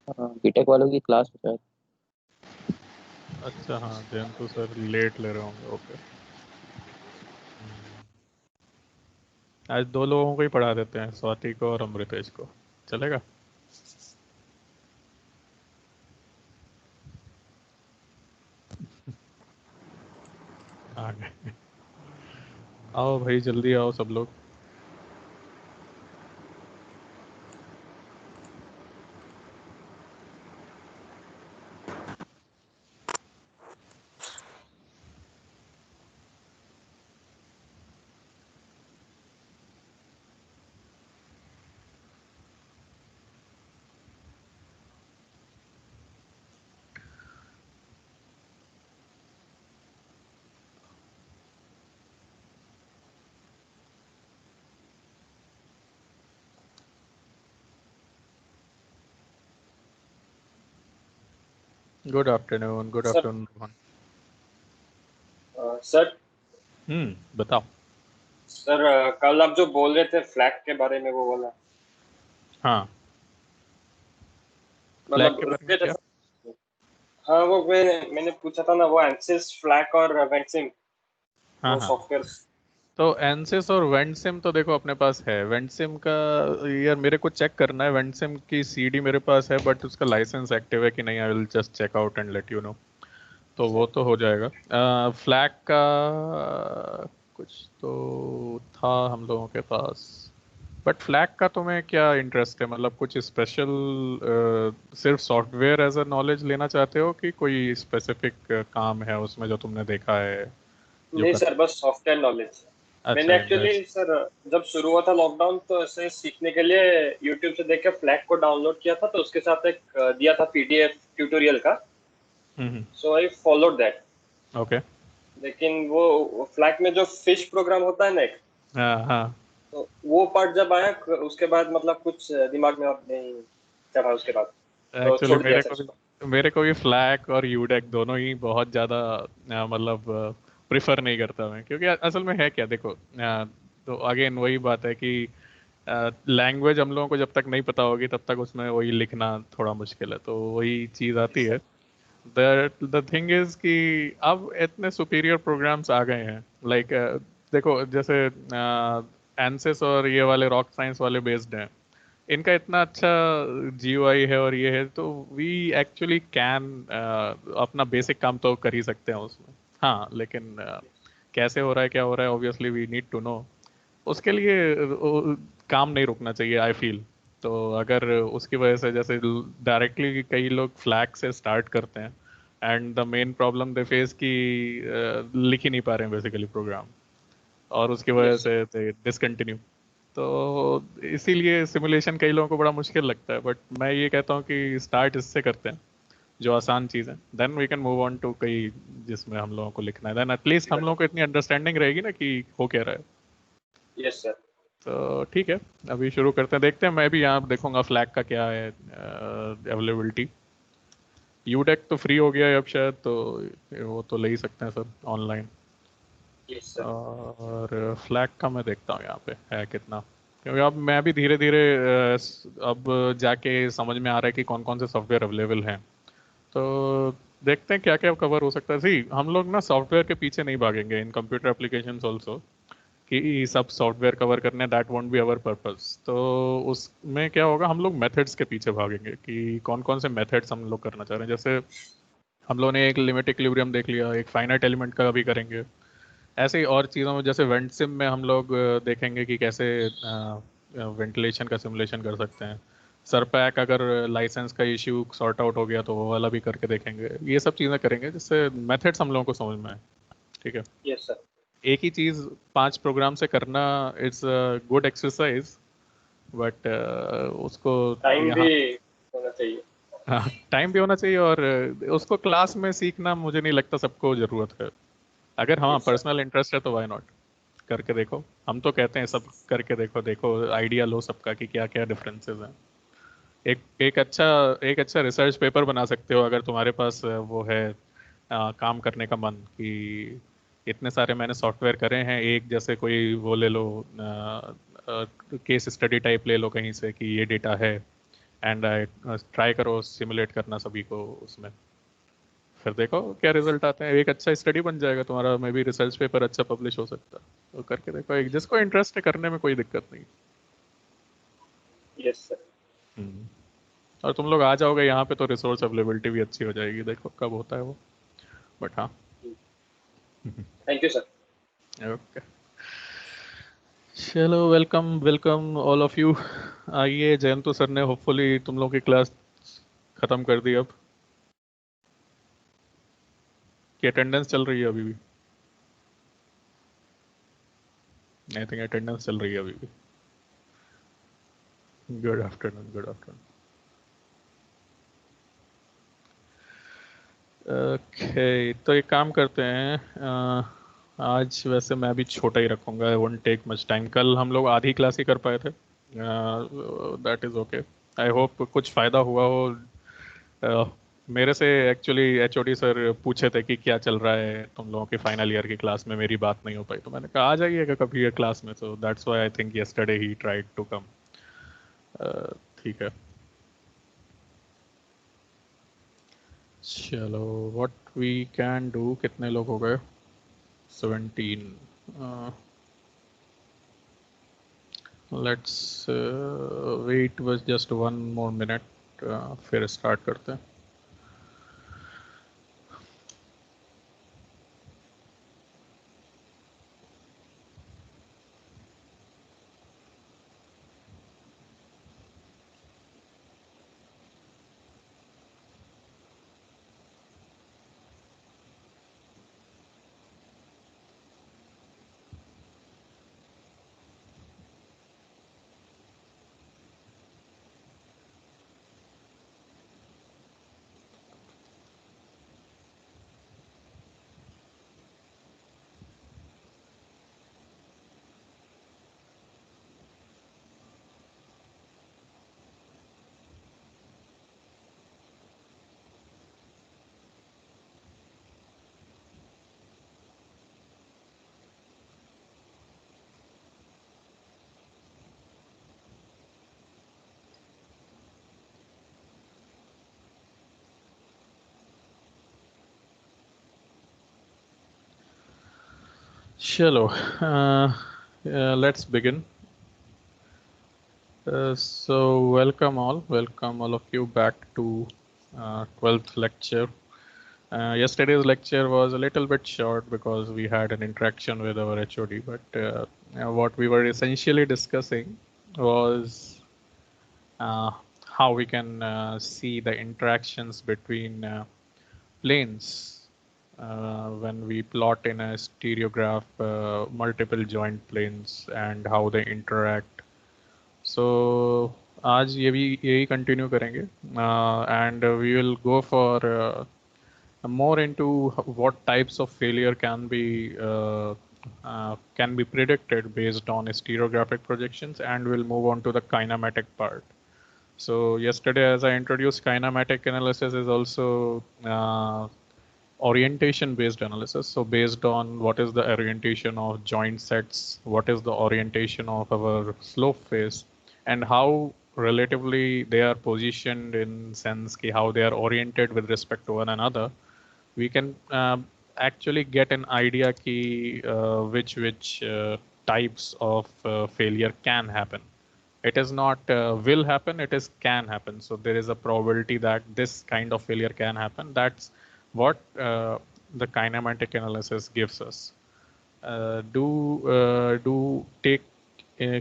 हाँ, बीटेक वालों की क्लास है शायद। अच्छा हाँ, देन तो सर लेट ले रहे होंगे। ओके, आज दो लोगों को ही पढ़ा देते हैं, स्वाति को और अमृतेश को, चलेगा? आ गए। आओ भाई, जल्दी आओ सब लोग। Good afternoon, good sir afternoon. Sir बताओ। सर कल आप जो बोल रहे थे फ्लैग के बारे में वो वाला, हाँ, फ्लैग मतलब के रुक बारे में गए थे क्या? सर। हाँ वो मैंने पूछा था ना, वो एंसिस फ्लैग और वेंटसिम, हाँ वो हाँ, सॉफ्टवेयर। तो एनसिस और वेंटसिम तो देखो अपने पास है। वेंटसिम का यार मेरे को चेक करना है। वेंटसिम की सीडी मेरे पास है, बट उसका लाइसेंस एक्टिव है कि नहीं, I will just check out and let you know. तो वो तो हो जाएगा। फ्लैग का कुछ तो था हम लोगों के पास, बट फ्लैग का तुम्हें क्या इंटरेस्ट है? मतलब कुछ स्पेशल, सिर्फ सॉफ्टवेयर एज अ नॉलेज लेना चाहते हो कि कोई स्पेसिफिक काम है उसमें जो तुमने देखा है जो नहीं कर? सर, बस सॉफ्टवेयर नॉलेज। अच्छा, मैंने एक्चुअली इन्वेस्ट। सर जब शुरू हुआ था लॉकडाउन तो ऐसे सीखने के लिए यूट्यूब से देख के फ्लैग को डाउनलोड किया था, तो उसके साथ एक दिया था पीडीएफ ट्यूटोरियल का। हम्म। सो आई फॉलोड दैट। ओके। लेकिन वो फ्लैग में जो फिश प्रोग्राम होता है ना एक, हाँ हाँ। तो वो पार्ट जब आया उसके बाद मतलब कुछ दिमाग में अब नहीं चढ़ा उसके बाद, तो एक्चुअली छोड़ दिया सर उसको। मेरे को भी फ्लैग और यूडेक दोनों ही बहुत ज़्यादा मतलब प्रिफर नहीं करता मैं, क्योंकि असल में है क्या, देखो तो अगेन वही बात है कि लैंग्वेज हम लोगों को जब तक नहीं पता होगी तब तक उसमें वही लिखना थोड़ा मुश्किल है, तो वही चीज़ आती यस है। सर। द थिंग इज कि अब इतने सुपीरियर प्रोग्राम्स आ गए हैं, लाइक देखो जैसे एनसिस और ये वाले रॉक साइंस वाले बेस्ड हैं, इनका इतना अच्छा जीयूआई है और ये है, तो वी एक्चुअली कैन अपना बेसिक काम तो कर ही सकते हैं उसमें। हाँ, लेकिन कैसे हो रहा है क्या हो रहा है, obviously we need to know. उसके लिए काम नहीं रुकना चाहिए, आई फील। तो अगर उसकी वजह से जैसे डायरेक्टली कई लोग फ्लैग से स्टार्ट करते हैं, and the main problem they face कि लिख ही नहीं पा रहे हैं बेसिकली प्रोग्राम, और उसकी वजह यस सर। से दे डिसकंटिन्यू। तो इसीलिए सिमुलेशन कई लोगों को बड़ा मुश्किल लगता है, बट मैं ये कहता हूँ कि स्टार्ट इससे करते हैं जो आसान चीज़ है, then we can move on to कई जिसमें हम लोगों को लिखना है, देन एटलीस्ट हम लोगों को इतनी अंडरस्टैंडिंग रहेगी ना कि हो क्या रहा है। Yes sir. तो ठीक है, अभी शुरू करते हैं, देखते हैं। मैं भी यहाँ देखूंगा फ्लैग का क्या है अवेलेबिलिटी। यूडेक तो फ्री हो गया है अब शायद, तो वो तो ले ही सकते हैं सब ऑनलाइन। Yes sir. और फ्लैग का मैं देखता हूँ यहाँ पे है कितना, क्योंकि अब मैं भी धीरे धीरे अब जाके समझ में आ रहा है कि कौन कौन से सॉफ्टवेयर अवेलेबल हैं। तो देखते हैं क्या क्या कवर हो सकता है। सी हम लोग ना सॉफ्टवेयर के पीछे नहीं भागेंगे इन कंप्यूटर एप्लीकेशंस ऑल्सो, कि सब सॉफ्टवेयर कवर करने, that won't be our purpose. तो उसमें क्या होगा, हम लोग मेथड्स के पीछे भागेंगे कि कौन कौन से मेथड्स हम लोग करना चाह रहे हैं। जैसे हम लोगों ने एक लिमिट इक्विलिब्रियम देख लिया, एक फाइनाइट एलिमेंट का भी करेंगे। ऐसे ही और चीज़ों में, जैसे वेंट सिम में हम लोग देखेंगे कि कैसे वेंटिलेशन का सिमुलेशन कर सकते हैं। सरपैक अगर लाइसेंस का इश्यू सॉर्ट आउट हो गया तो वो वाला भी करके देखेंगे। ये सब चीज़ें करेंगे जिससे मेथड्स हम लोगों को समझ में आए। ठीक है, यस सर। एक ही चीज़ 5 प्रोग्राम से करना, इट्स गुड एक्सरसाइज, बट उसको टाइम भी यहाँ, होना चाहिए। हाँ, टाइम भी होना चाहिए, और उसको क्लास में सीखना मुझे नहीं लगता सबको ज़रूरत है। अगर हाँ यस सर। पर्सनल इंटरेस्ट है तो वाई नॉट, करके देखो। हम तो कहते हैं सब करके देखो, देखो आइडिया लो सबका कि क्या क्या डिफरेंसेस हैं। एक एक अच्छा रिसर्च पेपर बना सकते हो अगर तुम्हारे पास वो है काम करने का मन, कि इतने सारे मैंने सॉफ्टवेयर करे हैं, एक जैसे कोई वो ले लो, केस स्टडी टाइप ले लो कहीं से कि ये डेटा है, एंड आई ट्राई करो सिमुलेट करना सभी को उसमें, फिर देखो क्या रिजल्ट आते हैं। एक अच्छा स्टडी बन जाएगा तुम्हारा, मे बी रिसर्च पेपर अच्छा पब्लिश हो सकता है। तो करके देखो, एक जिसको इंटरेस्ट है करने में कोई दिक्कत नहीं। Yes sir. हम्म। और तुम लोग आ जाओगे यहाँ पे तो रिसोर्स अवेलेबिलिटी भी अच्छी हो जाएगी, देखो कब होता है वो, बट हाँ। Thank you sir. ओके, चलो, welcome welcome all of you. आइए, जयंतु सर ने होपफुली तुम लोग की क्लास खत्म कर दी अब, कि अटेंडेंस चल रही है अभी भी? आई थिंक अटेंडेंस चल रही है अभी भी। Good afternoon, good afternoon. Okay, तो एक काम करते हैं, आज वैसे मैं भी छोटा ही रखूंगा, I won't take much time. कल हम लोग आधी क्लास ही कर पाए थे, that is okay. I hope कुछ फ़ायदा हुआ हो। मेरे से एक्चुअली एचओडी सर पूछे थे कि क्या चल रहा है तुम लोगों के फाइनल ईयर की क्लास में, मेरी बात नहीं हो पाई, तो मैंने कहा आ जाइएगा कभी ये क्लास में, so that's why I think yesterday ही ट्राइड टू कम। ठीक है, चलो, व्हाट वी कैन डू। कितने लोग हो गए? 17। लेट्स वेट बस जस्ट 1 more minute, फिर स्टार्ट करते हैं। चलो, let's begin. So welcome all of you back to 12th lecture. Yesterday's lecture was a little bit short because we had an interaction with our HOD, but what we were essentially discussing was how we can see the interactions between planes when we plot in a stereograph multiple joint planes and how they interact. So आज ये भी यही continue करेंगे, and we will go for more into what types of failure can be predicted based on stereographic projections, and we'll move on to the kinematic part. So yesterday, as I introduced, kinematic analysis is also orientation based analysis. So based on what is the orientation of joint sets, what is the orientation of our slope face, and how relatively they are positioned in sense ki how they are oriented with respect to one another, we can actually get an idea ki which types of failure can happen. It is not will happen, it is can happen. So there is a probability that this kind of failure can happen. That's what the kinematic analysis gives us. Do take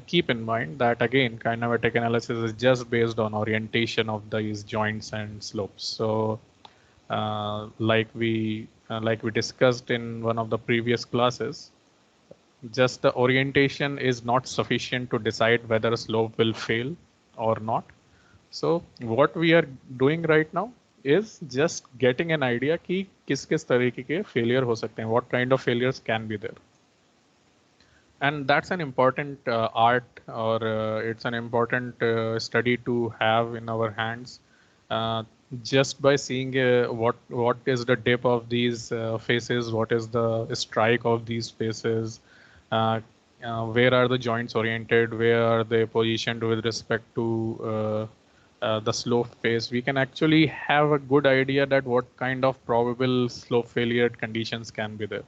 keep in mind that again kinematic analysis is just based on orientation of these joints and slopes. So like we discussed in one of the previous classes, just the orientation is not sufficient to decide whether a slope will fail or not. So what we are doing right now is just getting an idea कि किस किस तरीके के failure हो सकते हैं, what kind of failures can be there. And that's an important art, or it's an important study to have in our hands. Uh, just by seeing what is the dip of these faces, what is the strike of these faces, uh, where are the joints oriented, where are they positioned with respect to the slope phase, we can actually have a good idea that what kind of probable slope failure conditions can be there.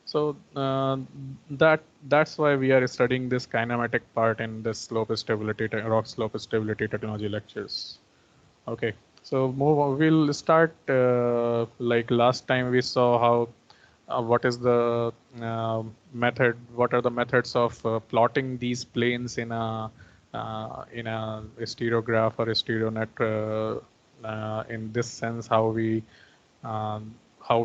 So that's why we are studying this kinematic part in the slope stability, rock slope stability technology lectures. Okay, so move on. We'll start like last time we saw how what is the method, what are the methods of plotting these planes in a stereograph or a stereo net, in this sense, how we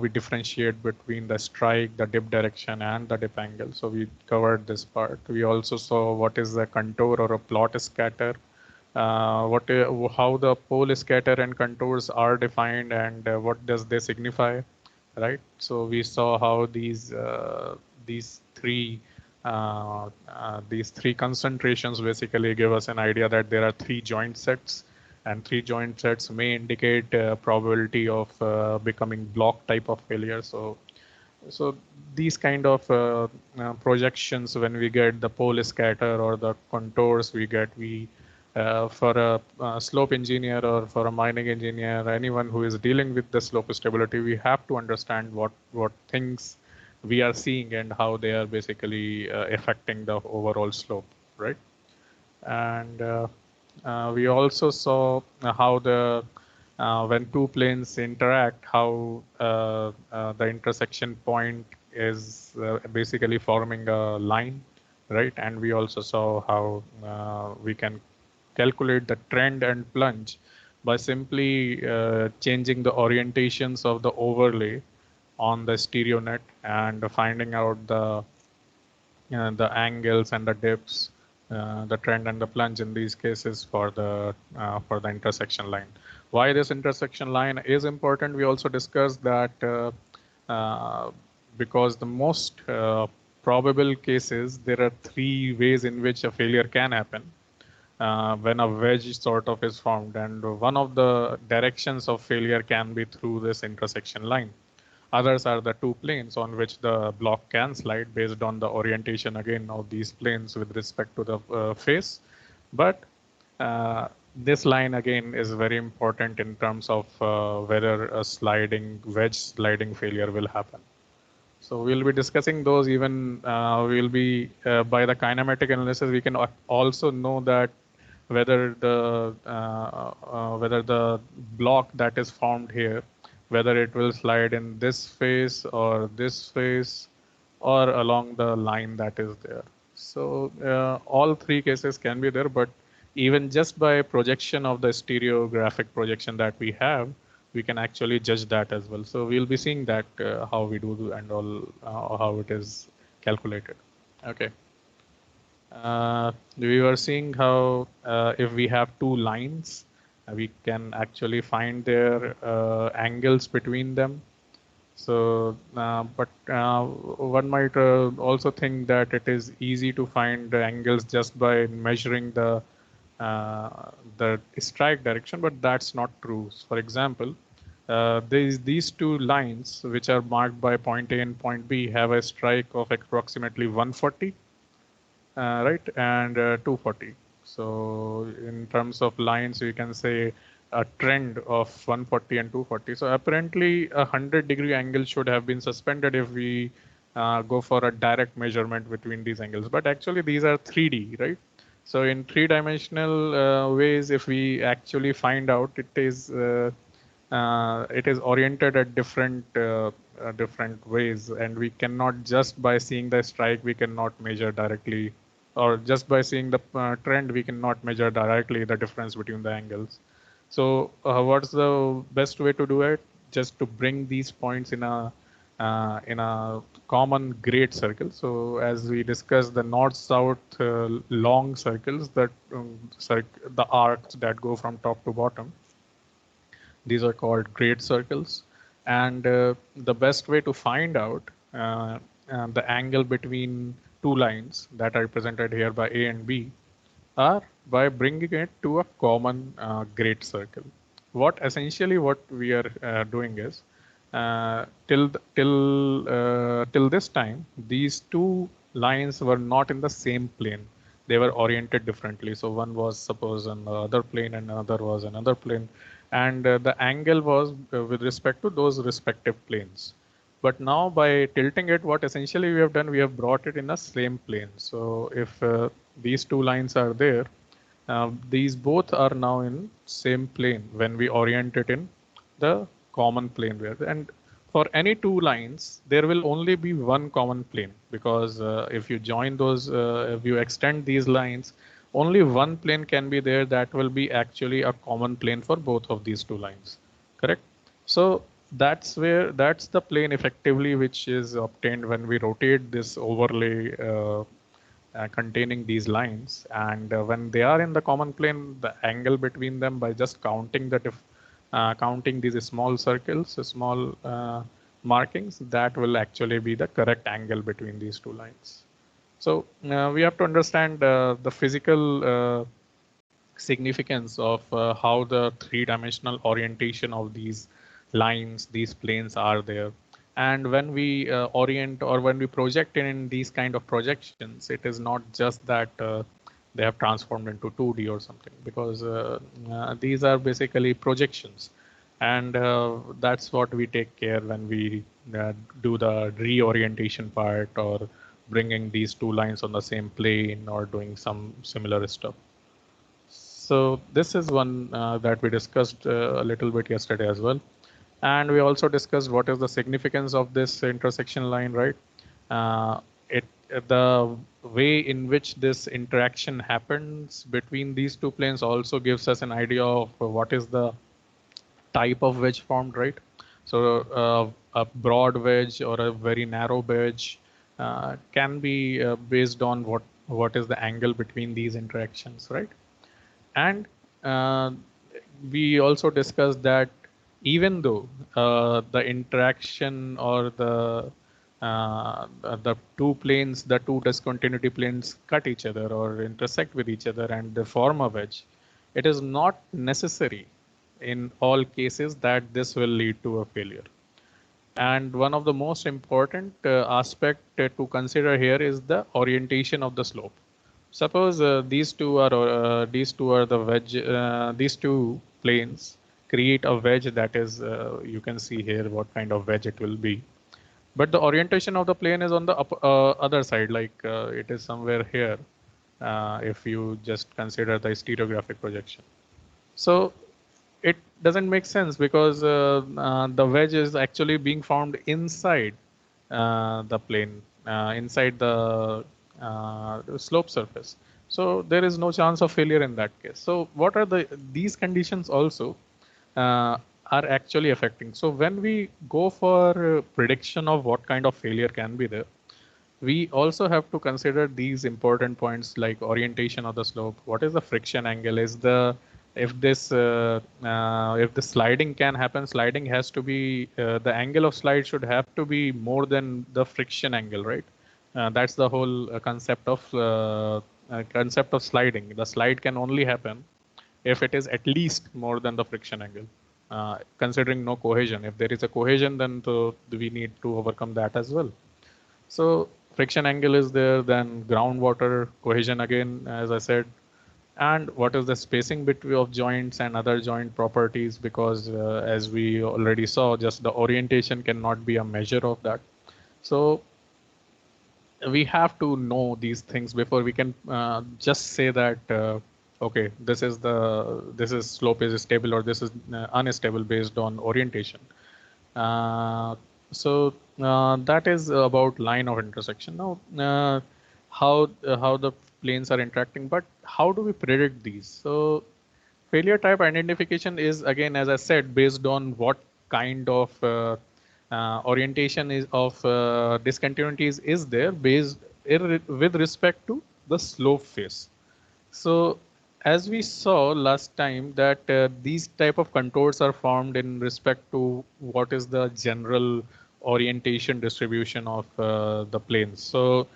differentiate between the strike, the dip direction, and the dip angle. So we covered this part. We also saw what is the contour or a plot scatter, how the pole scatter and contours are defined, and what does they signify, right? So we saw how these three concentrations basically give us an idea that there are three joint sets, and three joint sets may indicate probability of becoming block type of failure. So these kind of projections, when we get the pole scatter or the contours we for a slope engineer or for a mining engineer, anyone who is dealing with the slope stability, we have to understand what things we are seeing and how they are basically affecting the overall slope, right? And we also saw how the when two planes interact, how the intersection point is basically forming a line, right? And we also saw how we can calculate the trend and plunge by simply changing the orientations of the overlay on the stereo net and finding out the angles and the dips, the trend and the plunge in these cases for the intersection line. Why this intersection line is important, we also discussed that because the most probable cases, there are three ways in which a failure can happen when a wedge sort of is formed, and one of the directions of failure can be through this intersection line. Others are the two planes on which the block can slide based on the orientation again of these planes with respect to the face. But this line again is very important in terms of whether a wedge sliding failure will happen. So we'll be discussing those. Even we'll be by the kinematic analysis, we can also know that whether the block that is formed here, whether it will slide in this phase or this phase or along the line that is there. So all three cases can be there, but even just by projection of the stereographic projection that we have, we can actually judge that as well. So we'll be seeing that how we do and all how it is calculated. Okay. We were seeing how if we have two lines, we can actually find their angles between them. So, but one might also think that it is easy to find the angles just by measuring the strike direction, but that's not true. For example, these two lines, which are marked by point A and point B, have a strike of approximately 140. Right, and 240. So in terms of lines, we can say a trend of 140 and 240. So apparently a 100-degree angle should have been suspended if we go for a direct measurement between these angles. But actually these are 3D, right? So in three-dimensional ways, if we actually find out, it is oriented at different ways, and we cannot just by seeing the strike, we cannot measure directly, or just by seeing the trend, we cannot measure directly the difference between the angles. So what's the best way to do it? Just to bring these points in a common great circle. So as we discussed, the north-south long circles, that the arcs that go from top to bottom, these are called great circles. And the best way to find out the angle between two lines that are represented here by A and B are by bringing it to a common great circle. What we are doing is till this time, these two lines were not in the same plane. they were oriented differently. So one was suppose another plane and another was another plane, and the angle was with respect to those respective planes. But now by tilting it, what essentially we have done, we have brought it in a same plane. So if these two lines are there, these both are now in same plane when we orient it in the common plane where, and for any two lines, there will only be one common plane, because if you join those, if you extend these lines, only one plane can be there that will be actually a common plane for both of these two lines, correct? So that's the plane effectively which is obtained when we rotate this overlay containing these lines, and when they are in the common plane, the angle between them, by just counting counting these small circles, small markings, that will actually be the correct angle between these two lines. So we have to understand the physical significance of how the three-dimensional orientation of these lines, these planes are there. And when we orient or when we project in these kind of projections, it is not just that they have transformed into 2D or something, because these are basically projections. And that's what we take care when we do the reorientation part, or bringing these two lines on the same plane, or doing some similar stuff. So this is one that we discussed a little bit yesterday as well. And we also discussed what is the significance of this intersection line, right? Uh, it the way in which this interaction happens between these two planes also gives us an idea of what is the type of wedge formed, right? So a broad wedge or a very narrow wedge can be based on what is the angle between these interactions, right? And uh, we also discussed that even though the interaction or the two planes, the two discontinuity planes cut each other or intersect with each other and they form a wedge, it is not necessary in all cases that this will lead to a failure. And one of the most important aspect to consider here is the orientation of the slope. Suppose these two are the wedge. These two planes create a wedge that is, you can see here what kind of wedge it will be. But the orientation of the plane is on the other side, like it is somewhere here. If you just consider the stereographic projection. So it doesn't make sense, because the wedge is actually being formed inside the plane, inside the slope surface. So there is no chance of failure in that case. So what are these conditions also are actually affecting. So when we go for prediction of what kind of failure can be there, we also have to consider these important points like orientation of the slope. What is the friction angle? Is the if the sliding can happen, sliding has to be the angle of slide should have to be more than the friction angle, right? That's the whole concept of sliding. The slide can only happen if it is at least more than the friction angle. Considering no cohesion, if there is a cohesion, then we need to overcome that as well. So friction angle is there, then groundwater cohesion again, as I said, and what is the spacing between of joints and other joint properties, because as we already saw, just the orientation cannot be a measure of that. So we have to know these things before we can just say that okay, this is slope is stable or this is unstable based on orientation. Uh, so that is about line of intersection. Now, how the planes are interacting, but how do we predict these? So failure type identification is, again, as I said, based on what kind of orientation is of discontinuities is there based with respect to the slope phase. So as we saw last time that these type of contours are formed in respect to what is the general orientation distribution of the planes. So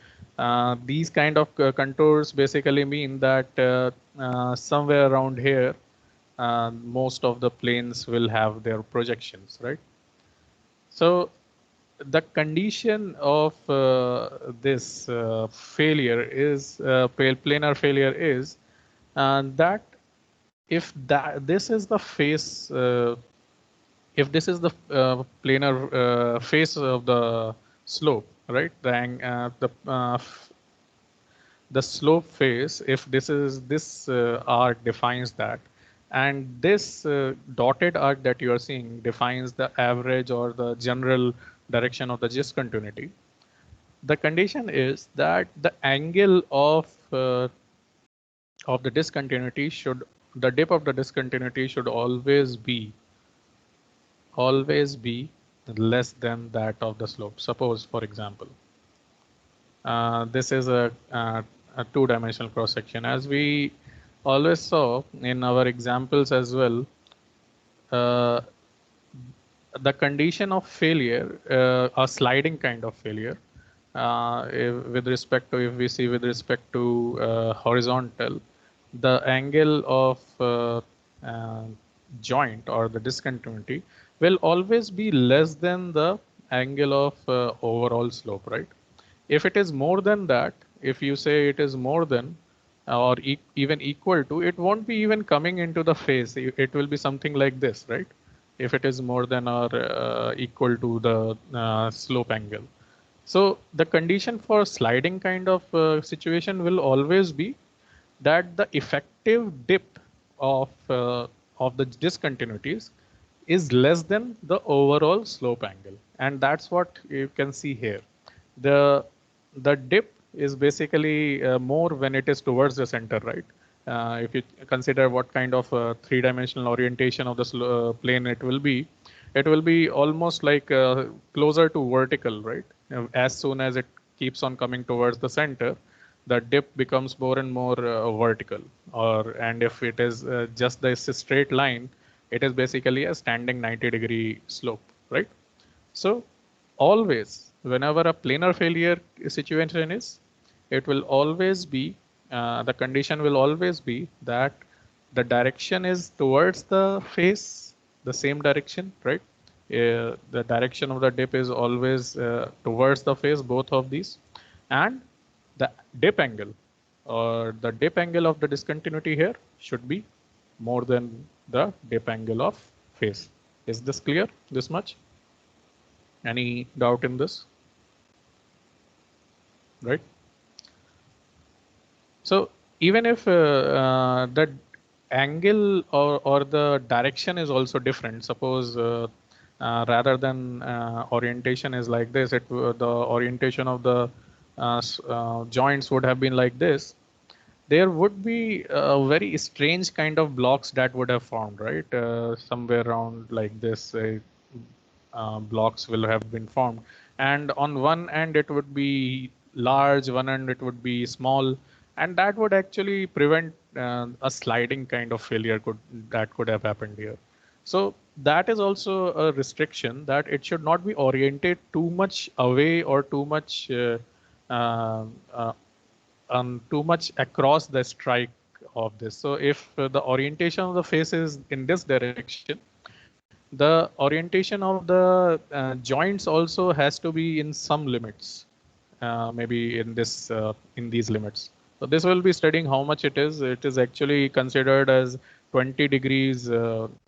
these kind of contours basically mean that somewhere around here, most of the planes will have their projections, right? So the condition of this failure is planar failure is that if that this is the face, if this is the planar face of the slope, right? The slope face, if this is this arc defines that, and this dotted arc that you are seeing defines the average or the general direction of the discontinuity. The condition is that the angle of the discontinuity should, the dip of the discontinuity should always be less than that of the slope. Suppose, for example, this is a two-dimensional cross section. As we always saw in our examples as well, the condition of failure, a sliding kind of failure, with respect to, if we see with respect to horizontal, the angle of joint or the discontinuity will always be less than the angle of overall slope, right? If it is more than that, if you say it is more than or even equal to, it won't be even coming into the face. It will be something like this, right? If it is more than or equal to the slope angle. So the condition for sliding kind of situation will always be that the effective dip of the discontinuities is less than the overall slope angle, and that's what you can see here. The dip is basically more when it is towards the center, right? If you consider what kind of three-dimensional orientation of the plane it will be almost like closer to vertical, right? As soon as it keeps on coming towards the center, the dip becomes more and more vertical. And if it is just this straight line, it is basically a standing 90-degree slope, right? So always, whenever a planar failure situation is, it will always be, the condition will always be that the direction is towards the face, the same direction, right? The direction of the dip is always towards the face, both of these. And the dip angle or the dip angle of the discontinuity here should be more than the dip angle of face. Is this clear, this much? Any doubt in this? Right? So even if the angle or the direction is also different, suppose rather than orientation is like this, the orientation of the joints would have been like this, there would be a very strange kind of blocks that would have formed, right? Somewhere around like this, blocks will have been formed. And on one end, it would be large, one end it would be small. And that would actually prevent a sliding kind of failure that could have happened here. So that is also a restriction, that it should not be oriented too much away or too much too much across the strike of this. So if the orientation of the face is in this direction, the orientation of the joints also has to be in some limits, maybe in these limits. So this will be studying how much it is. It is actually considered as 20 degrees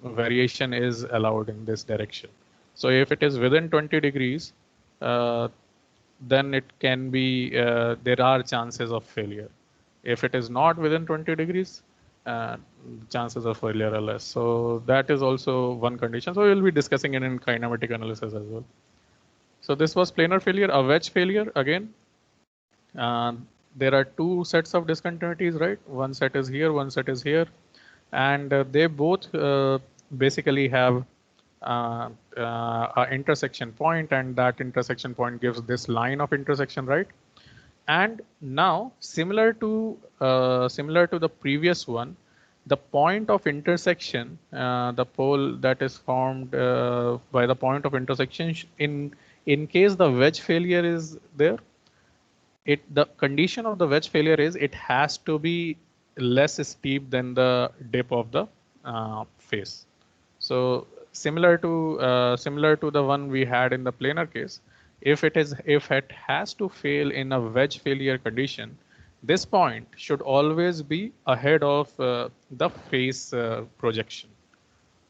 variation is allowed in this direction. So if it is within 20 degrees, then it can be, there are chances of failure. If it is not within 20 degrees, chances of failure are less. So that is also one condition. So we'll be discussing it in kinematic analysis as well. So this was planar failure. A wedge failure, again, there are two sets of discontinuities, right? One set is here, one set is here. And they both basically have an intersection point, and that intersection point gives this line of intersection, right? And now, similar to the previous one, the point of intersection, the pole that is formed by the point of intersection, in case the wedge failure is there, the condition of the wedge failure is it has to be less steep than the dip of the face. So similar to the one we had in the planar case, if it has to fail in a wedge failure condition, this point should always be ahead of the face projection.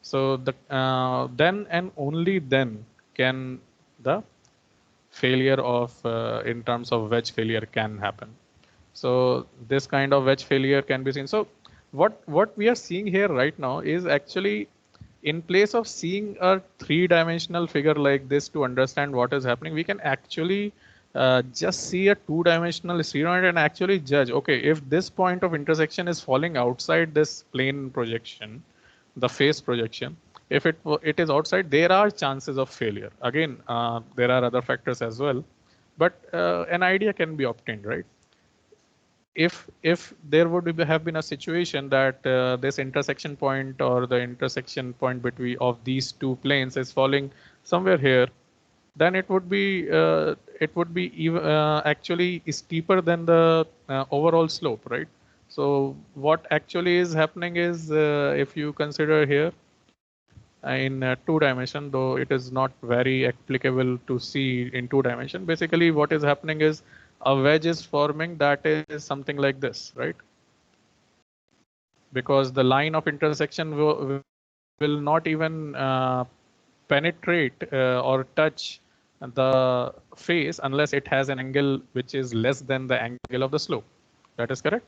So then and only then can the failure of in terms of wedge failure can happen. So this kind of wedge failure can be seen. So what we are seeing here right now is actually, in place of seeing a three-dimensional figure like this to understand what is happening, we can actually just see a two-dimensional spheroid and actually judge, okay, if this point of intersection is falling outside this plane projection, the face projection, if it is outside, there are chances of failure. Again, there are other factors as well, but an idea can be obtained, right? If there would have been a situation that this intersection point or the intersection point between of these two planes is falling somewhere here, then it would be even, actually steeper than the overall slope, right? So what actually is happening is, if you consider here in two dimension, though it is not very applicable to see in two dimension, basically what is happening is a wedge is forming that is something like this, right? Because the line of intersection will not even penetrate or touch the face unless it has an angle which is less than the angle of the slope. That is correct.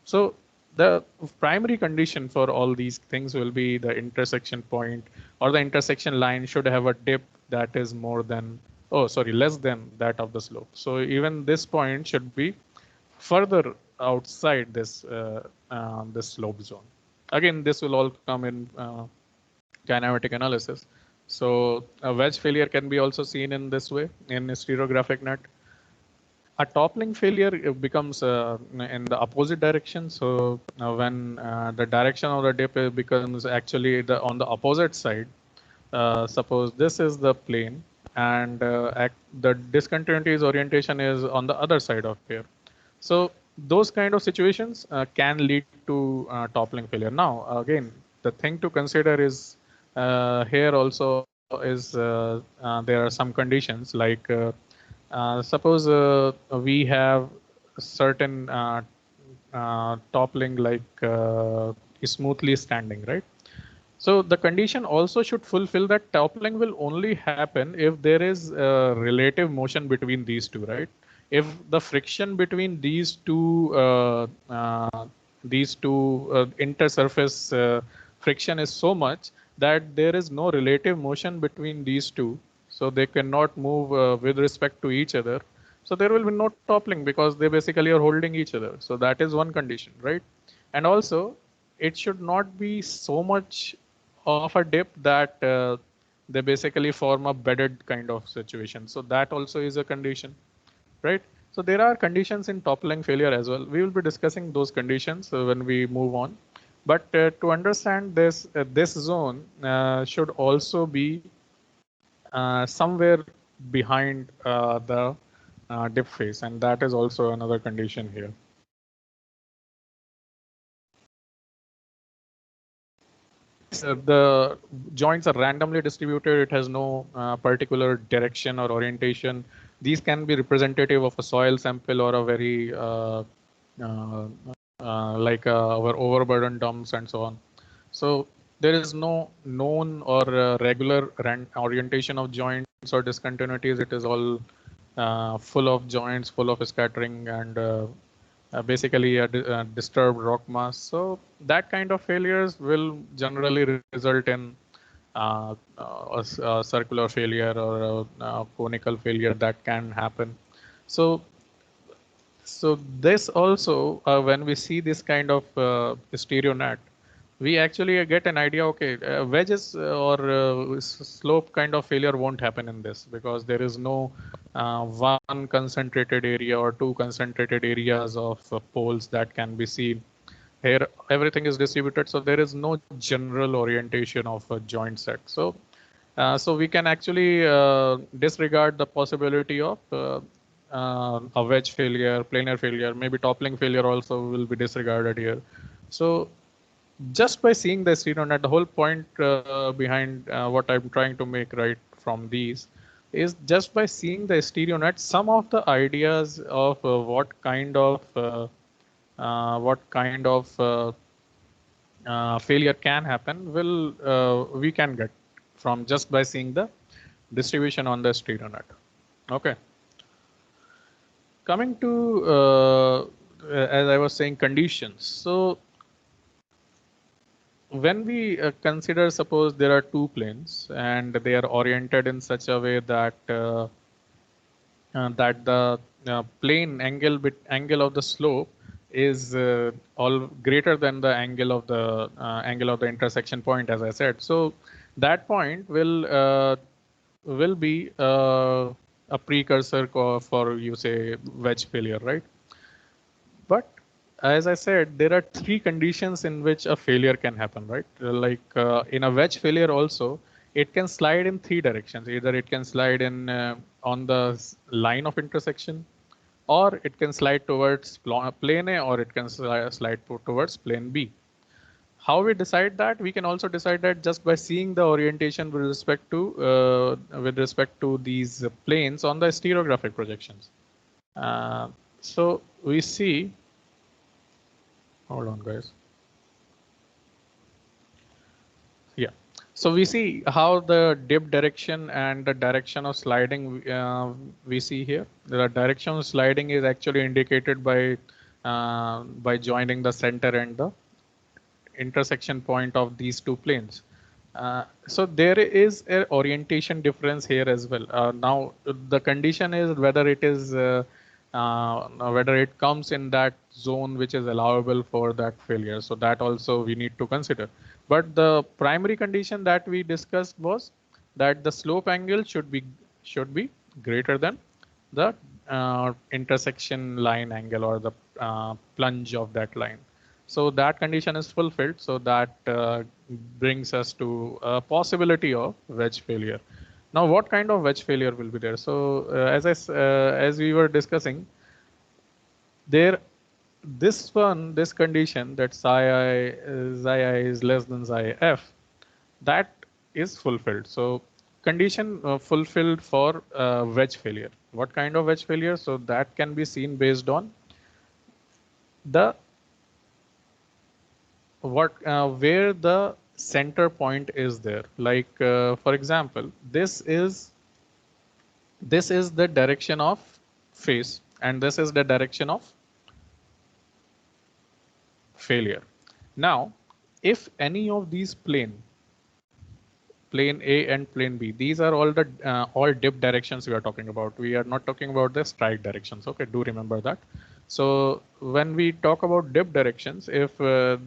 So the primary condition for all these things will be the intersection point, or the intersection line should have a dip that is more than, less than that of the slope. So even this point should be further outside this this slope zone. Again, this will all come in kinematic analysis. So a wedge failure can be also seen in this way in a stereographic net. A toppling failure becomes in the opposite direction. So when the direction of the dip becomes actually on the opposite side, suppose this is the plane and the discontinuity's orientation is on the other side of here. So those kind of situations can lead to toppling failure. Now, again, the thing to consider is here also is there are some conditions like suppose we have certain toppling like smoothly standing, right? So the condition also should fulfill that toppling will only happen if there is relative motion between these two, right? If the friction between these two intersurface friction is so much that there is no relative motion between these two, so they cannot move with respect to each other. So there will be no toppling because they basically are holding each other. So that is one condition, right? And also, it should not be so much of a dip that they basically form a bedded kind of situation. So that also is a condition, right? So there are conditions in toppling failure as well. We will be discussing those conditions when we move on. But to understand this, this zone should also be somewhere behind the dip face, and that is also another condition here. The joints are randomly distributed. It has no particular direction or orientation. These can be representative of a soil sample or a very like our overburden dumps and so on. So there is no known or regular orientation of joints or discontinuities. It is all full of joints, full of scattering, and basically a disturbed rock mass. So that kind of failures will generally result in a circular failure or a conical failure that can happen. So this also, when we see this kind of stereo net, we actually get an idea, okay, wedges or slope kind of failure won't happen in this because there is no one concentrated area or two concentrated areas of poles that can be seen. Here, everything is distributed, so there is no general orientation of a joint set. So, so we can actually disregard the possibility of a wedge failure, planar failure, maybe toppling failure also will be disregarded here. So just by seeing this, the whole point behind what I'm trying to make right from these is just by seeing the stereo net, some of the ideas of what kind of failure can happen will we can get from just by seeing the distribution on the stereo net. Okay. Coming to as I was saying, conditions. So when we consider, suppose there are two planes and they are oriented in such a way that that the angle of the slope is all greater than the angle of the intersection point, as I said. So that point will be a precursor for you say wedge failure, right? But as I said, there are three conditions in which a failure can happen, right? Like in a wedge failure also, it can slide in three directions. Either it can slide in on the line of intersection, or it can slide towards plane A, or it can slide towards plane B. How we decide that? We can also decide that just by seeing the orientation with respect to these planes on the stereographic projections. So we see. Hold on, guys. Yeah. So we see how the dip direction and the direction of sliding we see here. The direction of sliding is actually indicated by joining the center and the intersection point of these two planes. So there is an orientation difference here as well. Now the condition is whether it is whether it comes in that zone which is allowable for that failure. So that also we need to consider. But the primary condition that we discussed was that the slope angle should be greater than the intersection line angle or the plunge of that line. So that condition is fulfilled. So that brings us to a possibility of wedge failure. Now, what kind of wedge failure will be there? So as we were discussing, this condition that xi is less than xi f, that is fulfilled. So condition fulfilled for wedge failure. What kind of wedge failure? So that can be seen based on the where the center point is there. Like for example, this is the direction of phase and this is the direction of failure. Now, if any of these plane A and plane B, these are all the all dip directions we are talking about. We are not talking about the strike directions. Okay, do remember that. So when we talk about dip directions, if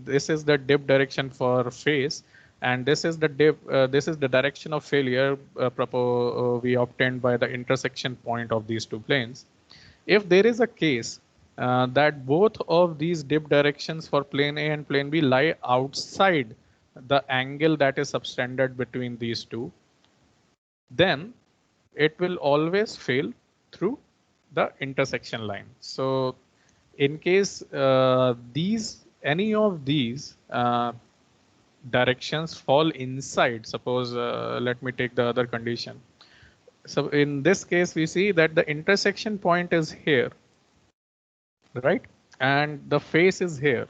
this is the dip direction for phase and this is the direction of failure we obtained by the intersection point of these two planes. If there is a case that both of these dip directions for plane A and plane B lie outside the angle that is subtended between these two, then it will always fail through the intersection line. So in case any of these directions fall inside, suppose let me take the other condition. So in this case, we see that the intersection point is here, right? And the face is here.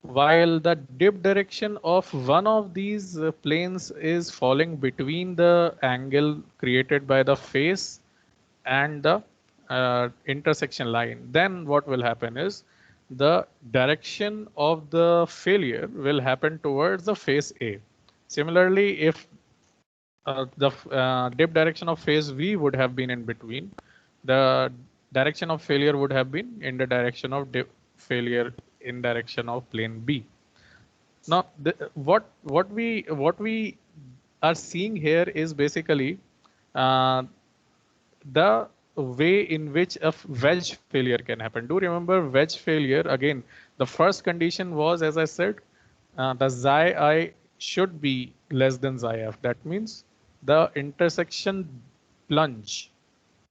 While the dip direction of one of these planes is falling between the angle created by the face and the intersection line, then what will happen is the direction of the failure will happen towards the face A. Similarly, if the dip direction of phase V would have been in between, the direction of failure would have been in the direction of dip failure in direction of plane B. Now, what we are seeing here is basically the way in which a wedge failure can happen. Do remember wedge failure again? The first condition was, as I said, the xi I should be less than xi f. That means the intersection plunge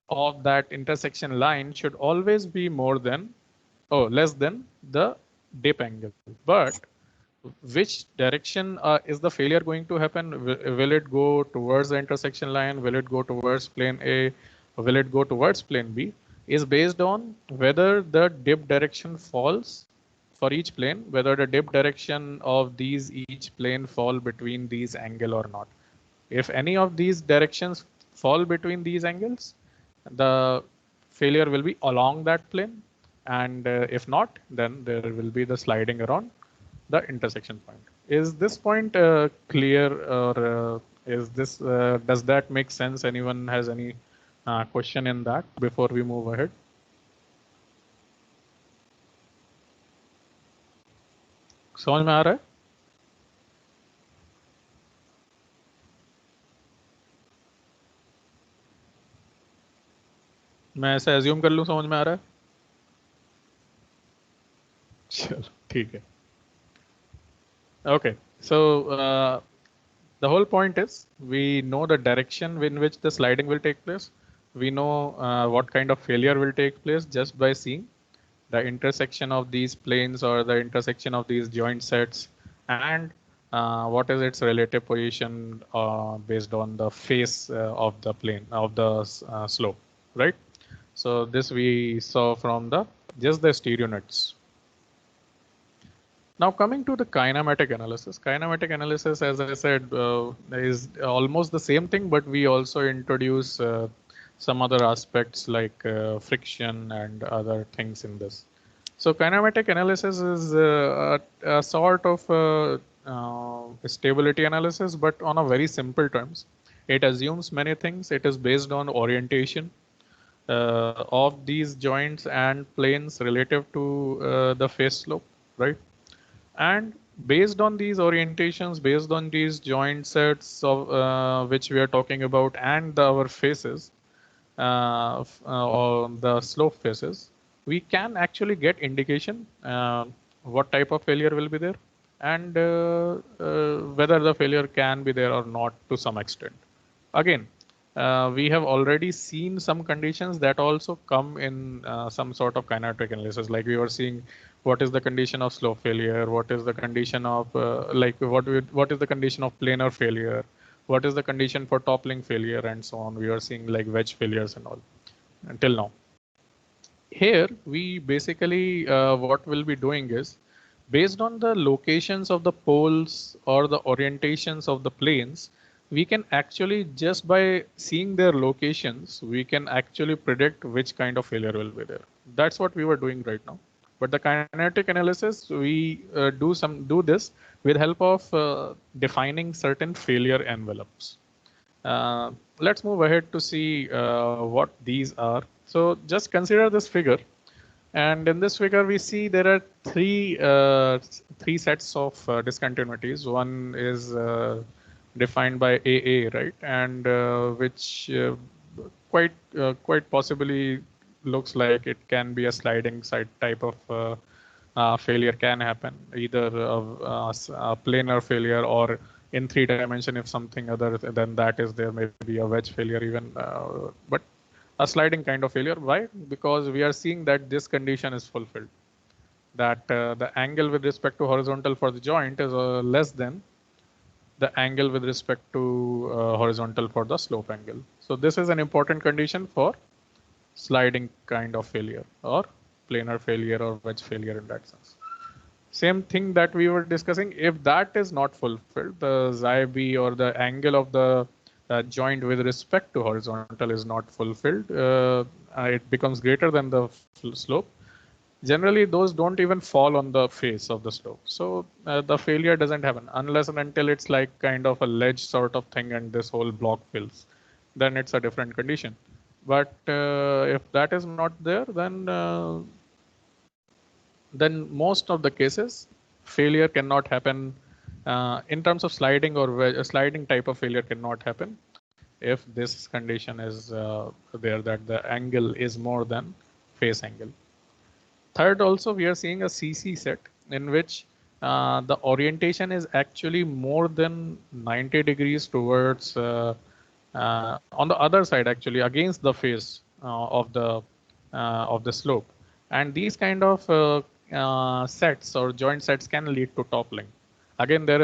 of that intersection line should always be less than the dip angle. But which direction is the failure going to happen? Will it go towards the intersection line? Will it go towards plane A? Will it go towards plane B? Is based on whether the dip direction falls for each plane, whether the dip direction of these each plane fall between these angle or not. If any of these directions fall between these angles, the failure will be along that plane. And if not, then there will be the sliding around the intersection point. Is this point clear, or is this does that make sense? Anyone has any question in that before we move ahead? समझ में आ रहा है? मैं ऐसे assume कर लूं समझ में आ रहा है? चलो ठीक है. Okay, so the whole point is we know the direction in which the sliding will take place. We know what kind of failure will take place just by seeing the intersection of these planes or the intersection of these joint sets, and what is its relative position based on the face of the plane of the slope, right? So this we saw from the just the stereo nets. Now coming to the kinematic analysis. Kinematic analysis, as I said, is almost the same thing, but we also introduce some other aspects like friction and other things in this. So kinematic analysis is a sort of stability analysis, but on a very simple terms. It assumes many things. It is based on orientation of these joints and planes relative to the face slope, right? And based on these orientations, based on these joint sets of which we are talking about, and our faces, or the slope faces, we can actually get indication what type of failure will be there, and whether the failure can be there or not to some extent. Again, we have already seen some conditions that also come in some sort of kinetic analysis, like we were seeing what is the condition of slope failure, what is the condition of what is the condition of planar failure, what is the condition for toppling failure, and so on. We are seeing like wedge failures and all until now. Here we basically what we'll be doing is, based on the locations of the poles or the orientations of the planes, we can actually, just by seeing their locations, we can actually predict which kind of failure will be there. That's what we were doing right now. But the kinetic analysis, we do this with help of defining certain failure envelopes. Let's move ahead to see what these are. So just consider this figure. And in this figure, we see there are three sets of discontinuities. One is defined by AA, right? And which quite possibly looks like it can be a sliding side type of failure can happen, either a planar failure, or in 3 dimension, if something other than that is there, maybe a wedge failure even, but a sliding kind of failure. Why? Because we are seeing that this condition is fulfilled, that the angle with respect to horizontal for the joint is less than the angle with respect to horizontal for the slope angle. So this is an important condition for sliding kind of failure, or planar failure, or wedge failure in that sense. Same thing that we were discussing, if that is not fulfilled, the xi b, or the angle of the joint with respect to horizontal is not fulfilled, it becomes greater than the slope. Generally, those don't even fall on the face of the slope. So the failure doesn't happen unless and until it's like kind of a ledge sort of thing and this whole block fills. Then it's a different condition. But if that is not there, then most of the cases, failure cannot happen in terms of sliding, or a sliding type of failure cannot happen if this condition is there, that the angle is more than face angle. Third, also we are seeing a CC set in which the orientation is actually more than 90 degrees towards on the other side, actually against the face of the slope. And these kind of sets or joint sets can lead to toppling. Again, there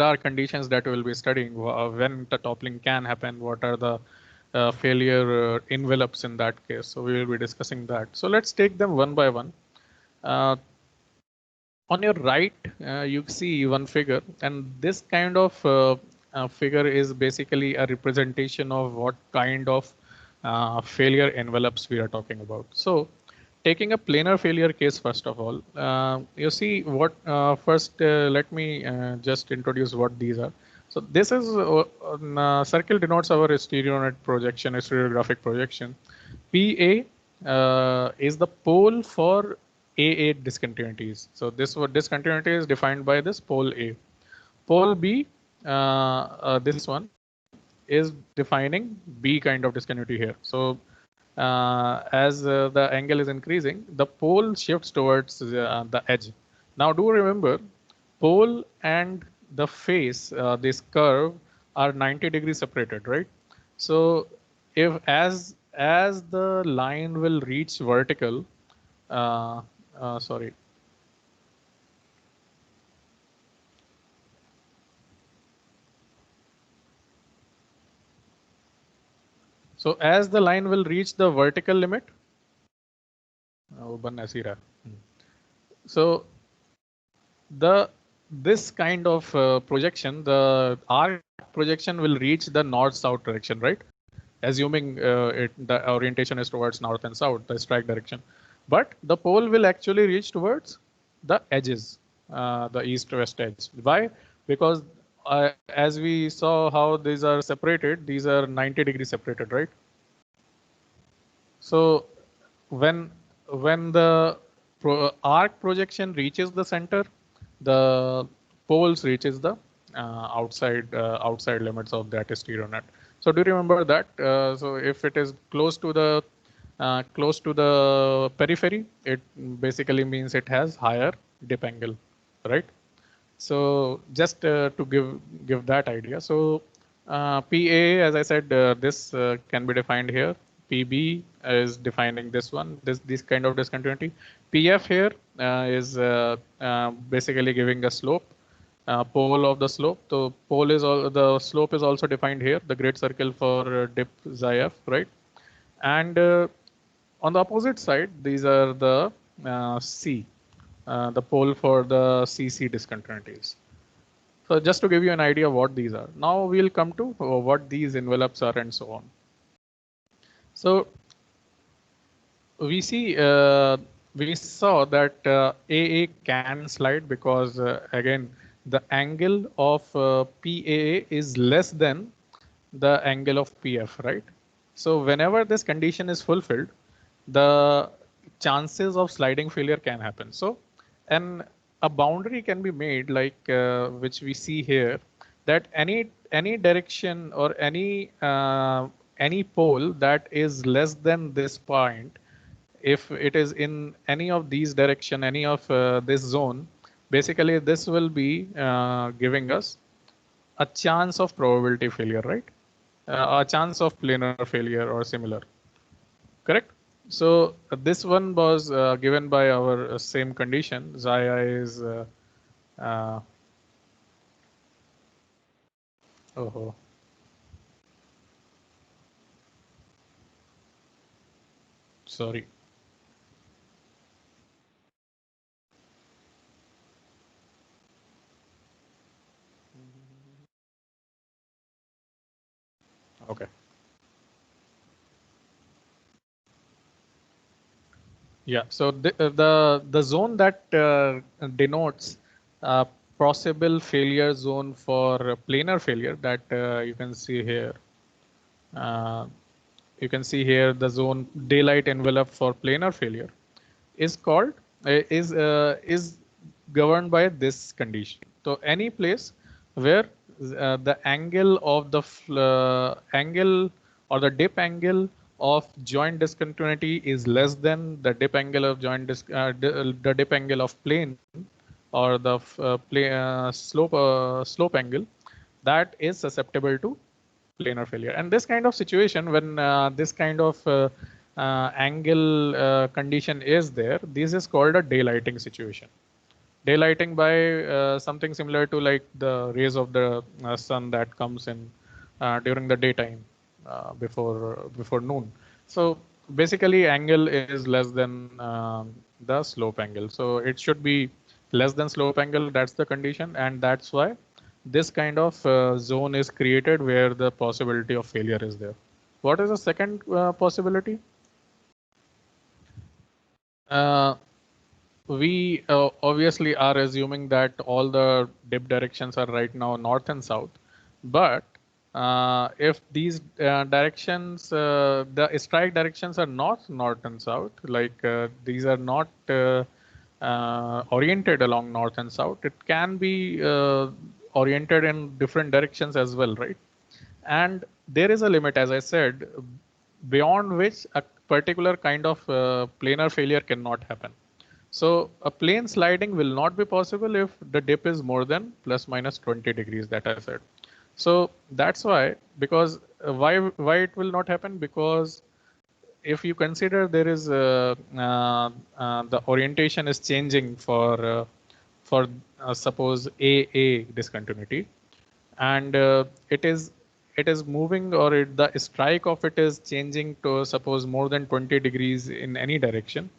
are conditions that we'll be studying when the toppling can happen. What are the failure envelopes in that case? So we will be discussing that. So let's take them one by one. On your right, you see one figure, and this kind of figure is basically a representation of what kind of failure envelopes we are talking about. So taking a planar failure case, first of all, you see what first, let me just introduce what these are. So this is circle denotes our stereo net projection, stereographic projection. PA is the pole for AA discontinuities. So this discontinuity is defined by this pole A. Pole B, this one, is defining B kind of discontinuity here. So as the angle is increasing, the pole shifts towards the edge. Now do remember, pole and the face, this curve, are 90 degrees separated, right? So if as the line will reach vertical, sorry. So as the line will reach the vertical limit, so this kind of projection, the arc projection will reach the north-south direction, right? Assuming the orientation is towards north and south, the strike direction. But the pole will actually reach towards the edges, the east-west edge. Why? Because as we saw how these are separated, these are 90 degrees separated, right? So when the arc projection reaches the center, the poles reaches the outside limits of that stereo net. So do you remember that? So if it is close to the periphery, it basically means it has higher dip angle, right? So just to give that idea. So PA, as I said, this can be defined here. PB is defining this one, this kind of discontinuity. PF here is basically giving a slope, pole of the slope. So pole is the slope is also defined here, the great circle for dip xi f, right? And on the opposite side, these are the C, the pole for the CC discontinuities. So just to give you an idea of what these are. Now we'll come to what these envelopes are and so on. So we saw that AA can slide because again, the angle of PAA is less than the angle of PF, right? So whenever this condition is fulfilled, the chances of sliding failure can happen. So, and a boundary can be made like which we see here, that any direction or any pole that is less than this point, if it is in any of these direction, any of this zone, basically this will be giving us a chance of probability failure, right? A chance of planar failure or similar, correct? So this one was given by our same condition. Xi is oh. Sorry. Okay. Yeah. So the zone that denotes possible failure zone for planar failure that you can see here. You can see here the zone daylight envelope for planar failure is called is governed by this condition. So any place where the angle of the angle or the dip angle of joint discontinuity is less than the dip angle of the dip angle of plane or the slope angle, that is susceptible to planar failure. And this kind of situation, when this kind of angle condition is there, this is called a daylighting situation. daylighting by something similar to like the rays of the sun that comes in during the daytime before noon. So basically angle is less than the slope angle. So it should be less than slope angle. That's the condition, and that's why this kind of zone is created where the possibility of failure is there. What is the second possibility? Uh, we obviously are assuming that all the dip directions are right now north and south, but if these directions, the strike directions are not north and south, like these are not oriented along north and south, it can be oriented in different directions as well, right? And there is a limit, as I said, beyond which a particular kind of planar failure cannot happen. So a plane sliding will not be possible if the dip is more than plus minus 20 degrees that I said. So that's why, because why it will not happen? Because if you consider there is the orientation is changing for suppose a discontinuity, and it is moving, or the strike of it is changing to suppose more than 20 degrees in any direction.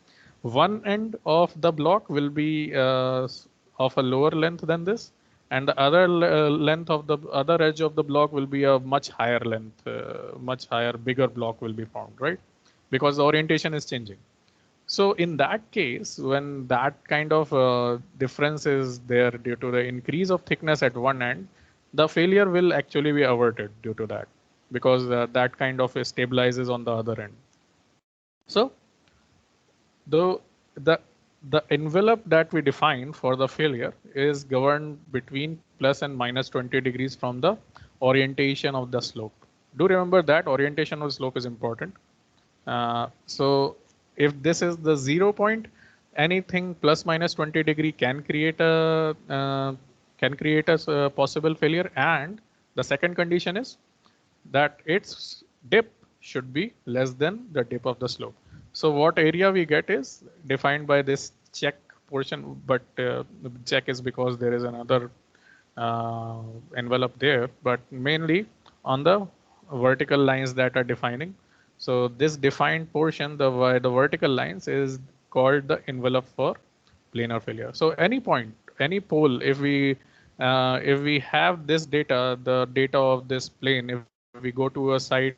One end of the block will be of a lower length than this, and the other length of the other edge of the block will be a much higher length, much higher, bigger block will be formed, right? Because the orientation is changing. So in that case, when that kind of difference is there due to the increase of thickness at one end, the failure will actually be averted due to that, because that kind of stabilizes on the other end. So the the the envelope that we define for the failure is governed between plus and minus 20 degrees from the orientation of the slope. Do remember that orientation of slope is important. So if this is the 0 point, anything plus minus 20 degree can create a possible failure. And the second condition is that its dip should be less than the dip of the slope. So what area we get is defined by this check portion, but check is because there is another envelope there, but mainly on the vertical lines that are defining. So this defined portion, the vertical lines, is called the envelope for planar failure. So any point, any pole, if we have this data, the data of this plane, if we go to a site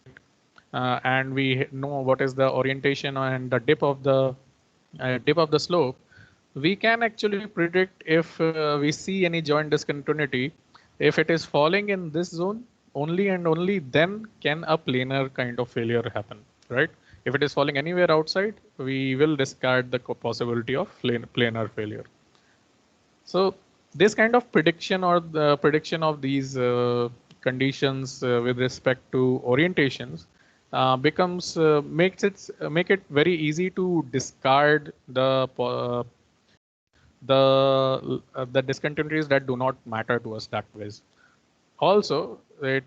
and we know what is the orientation and the dip of the slope, we can actually predict if we see any joint discontinuity. If it is falling in this zone, only and only then can a planar kind of failure happen, right? If it is falling anywhere outside, we will discard the possibility of planar failure. So this kind of prediction, or the prediction of these conditions with respect to orientations becomes make it very easy to discard the discontinuities that do not matter to us that ways. Also, it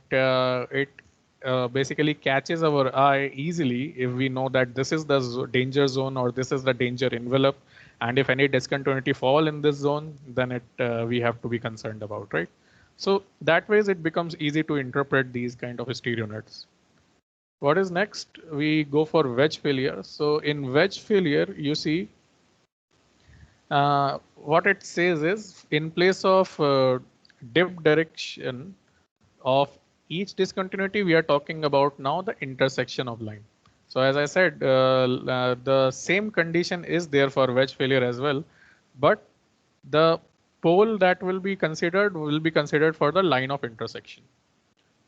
basically catches our eye easily if we know that this is the danger zone, or this is the danger envelope, and if any discontinuity fall in this zone, then we have to be concerned about, right? So that ways it becomes easy to interpret these kind of stereo nets. What is next? We go for wedge failure. So in wedge failure, you see what it says is, in place of dip direction of each discontinuity, we are talking about now the intersection of line. So as I said, the same condition is there for wedge failure as well, but the pole that will be considered for the line of intersection.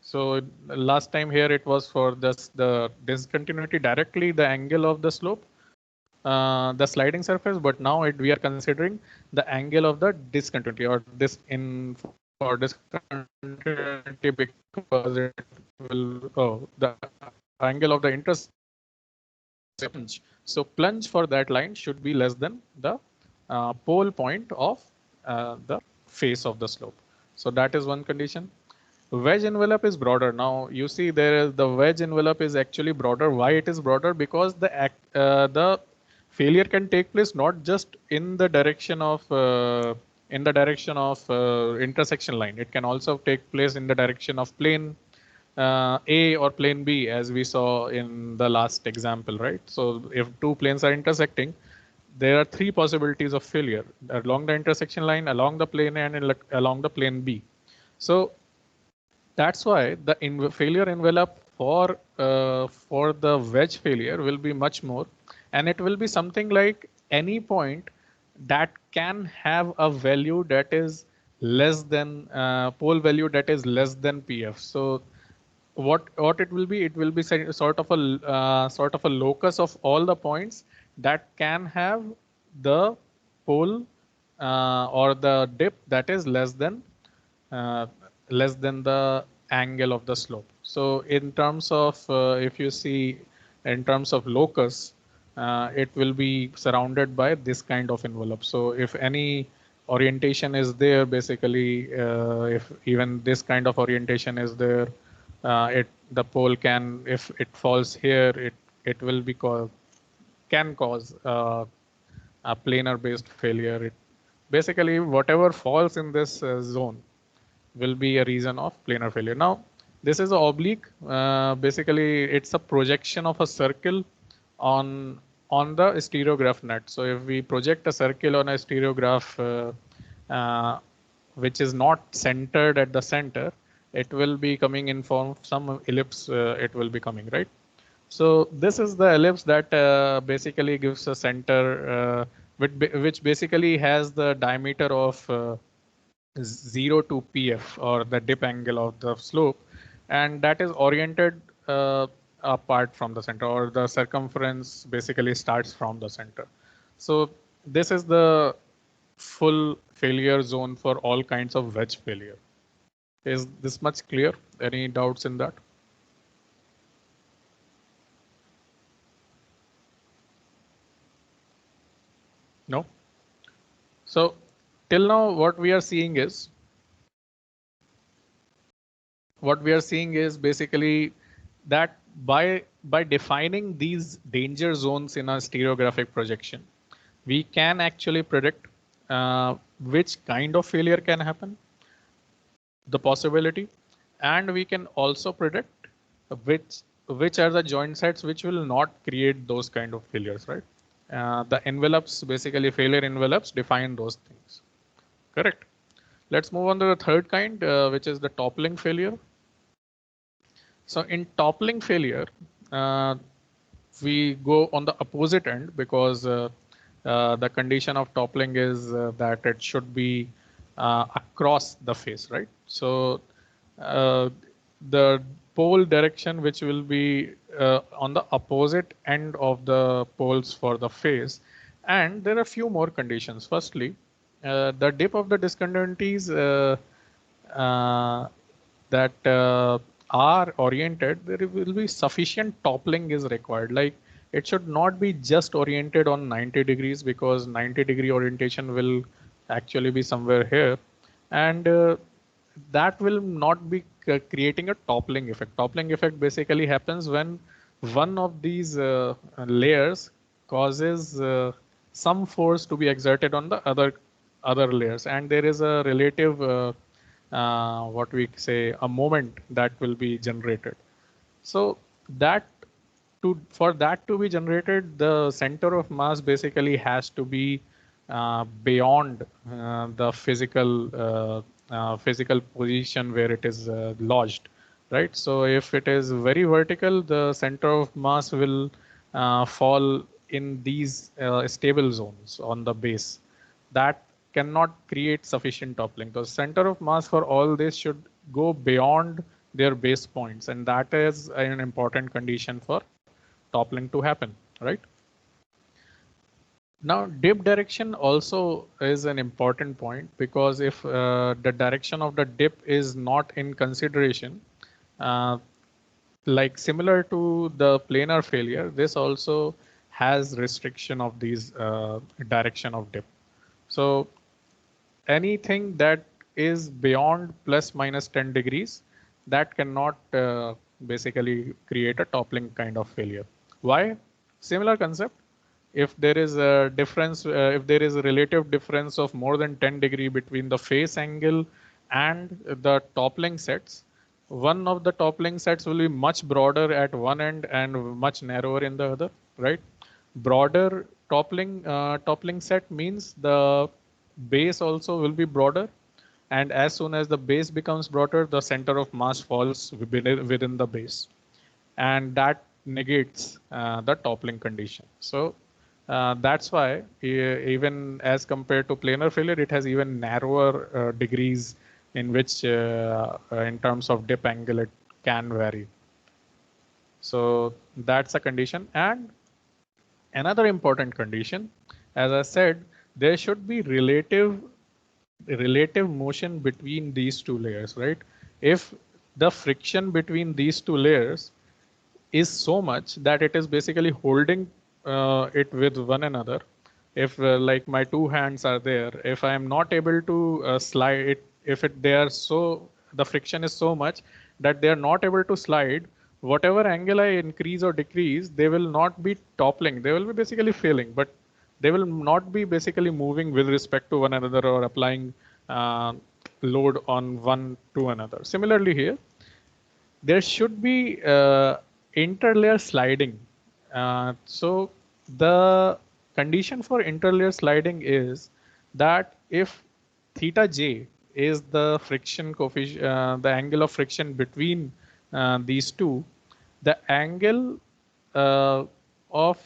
So last time here it was for the discontinuity directly the angle of the slope, the sliding surface, but now we are considering the angle of the discontinuity, or this in for discontinuity, because it will the angle of the intersection. So plunge for that line should be less than the pole point of the face of the slope. So that is one condition. Wedge envelope is broader. Now you see the wedge envelope is actually broader. Why it is broader? Because the failure can take place not just in the direction of intersection line. It can also take place in the direction of plane A or plane B, as we saw in the last example, right? So if two planes are intersecting, there are three possibilities of failure: along the intersection line, along the plane A, and along the plane B. So that's why the failure envelope for the wedge failure will be much more, and it will be something like any point that can have a value that is less than pole value that is less than PF. So what it will be? It will be sort of a locus of all the points that can have the pole or the dip that is uh, less than the angle of the slope. So in terms of if you see in terms of locus, it will be surrounded by this kind of envelope. So if any orientation is there, basically, if even this kind of orientation is there, the pole can, if it falls here, it will be can cause a planar based failure. Basically, whatever falls in this zone will be a reason of planar failure. Now, this is a oblique. Basically, it's a projection of a circle on the stereograph net. So if we project a circle on a stereograph which is not centered at the center, it will be coming in form of some ellipse. It will be coming, right? So this is the ellipse that basically gives a center, which basically has the diameter of 0 to PF, or the dip angle of the slope, and that is oriented apart from the center, or the circumference basically starts from the center. So this is the full failure zone for all kinds of wedge failure. Is this much clear? Any doubts in that? No? So till now, what we are seeing is basically that by defining these danger zones in a stereographic projection, we can actually predict which kind of failure can happen, the possibility, and we can also predict which are the joint sets which will not create those kind of failures, right? The envelopes, basically failure envelopes, define those things. Correct. Let's move on to the third kind, which is the toppling failure. So in toppling failure, we go on the opposite end, because the condition of toppling is that it should be across the face, right? So the pole direction, which will be on the opposite end of the poles for the face. And there are a few more conditions. Firstly, the dip of the discontinuities that are oriented, there will be sufficient toppling is required. Like, it should not be just oriented on 90 degrees, because 90-degree orientation will actually be somewhere here. And that will not be creating a toppling effect. Toppling effect basically happens when one of these layers causes some force to be exerted on the other layers, and there is a relative what we say, a moment that will be generated. So that for that to be generated, the center of mass basically has to be beyond the physical position where it is lodged, right? So if it is very vertical, the center of mass will fall in these stable zones on the base. That cannot create sufficient toppling. The center of mass for all this should go beyond their base points, and that is an important condition for toppling to happen, right? Now, dip direction also is an important point, because if the direction of the dip is not in consideration, uh, like similar to the planar failure, this also has restriction of these direction of dip. So anything that is beyond plus minus 10 degrees, that cannot basically create a toppling kind of failure. Why? Similar concept. if there is a difference, if there is a relative difference of more than 10 degree between the face angle and the toppling sets, one of the toppling sets will be much broader at one end and much narrower in the other, right? Broader toppling set means the base also will be broader, and as soon as the base becomes broader, the center of mass falls within the base, and that negates the toppling condition. So that's why even as compared to planar failure, it has even narrower degrees in which in terms of dip angle it can vary. So that's a condition. And another important condition, as I said, there should be relative motion between these two layers, right? If the friction between these two layers is so much that it is basically holding it with one another. If like my two hands are there, if I am not able to slide it, if they are so, the friction is so much that they are not able to slide, whatever angle I increase or decrease, they will not be toppling. They will be basically failing, but they will not be basically moving with respect to one another or applying uh, load on one to another. Similarly here, there should be interlayer sliding. So the condition for interlayer sliding is that if theta j is the friction coefficient, the angle of friction between these two, the angle of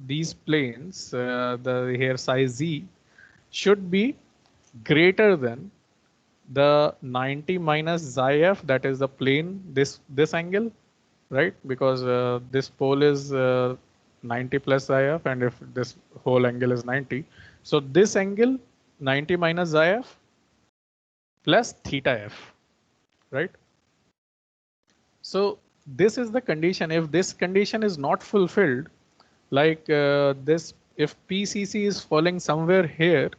these planes, the here size z, should be greater than the 90 minus xi f, that is the plane, this angle, right? Because this pole is 90 plus xi f, and if this whole angle is 90, so this angle 90 minus xi f plus theta f, right? So this is the condition. If this condition is not fulfilled, like this, if PCC is falling somewhere here,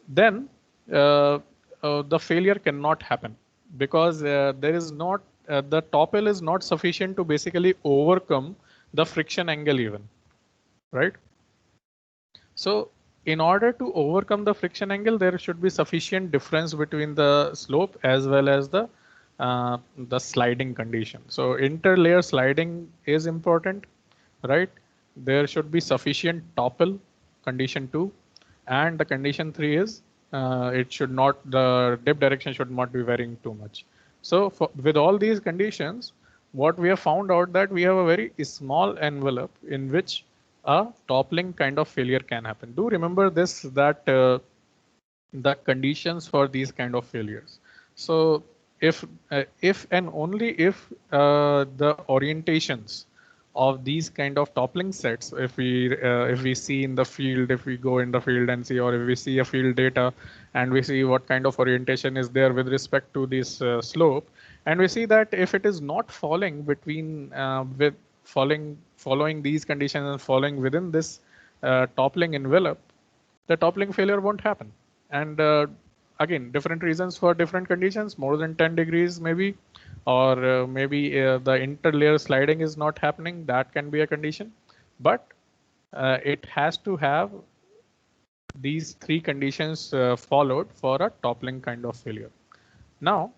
then the failure cannot happen, because there is not the topple is not sufficient to basically overcome the friction angle even, right? So in order to overcome the friction angle, there should be sufficient difference between the slope as well as the sliding condition. So interlayer sliding is important, right? There should be sufficient topple, condition 2, and the condition 3 is it should not, the dip direction should not be varying too much. So with all these conditions, what we have found out that we have a very small envelope in which a toppling kind of failure can happen. Do remember this, that the conditions for these kind of failures. So if and only if the orientations of these kind of toppling sets, if we see in the field, if we go in the field and see, or if we see a field data and we see what kind of orientation is there with respect to this slope, and we see that if it is not falling between with following these conditions and falling within this toppling envelope, the toppling failure won't happen. And again, different reasons for different conditions, more than 10 degrees maybe, or maybe the interlayer sliding is not happening. That can be a condition, but it has to have these three conditions followed for a toppling kind of failure. Now,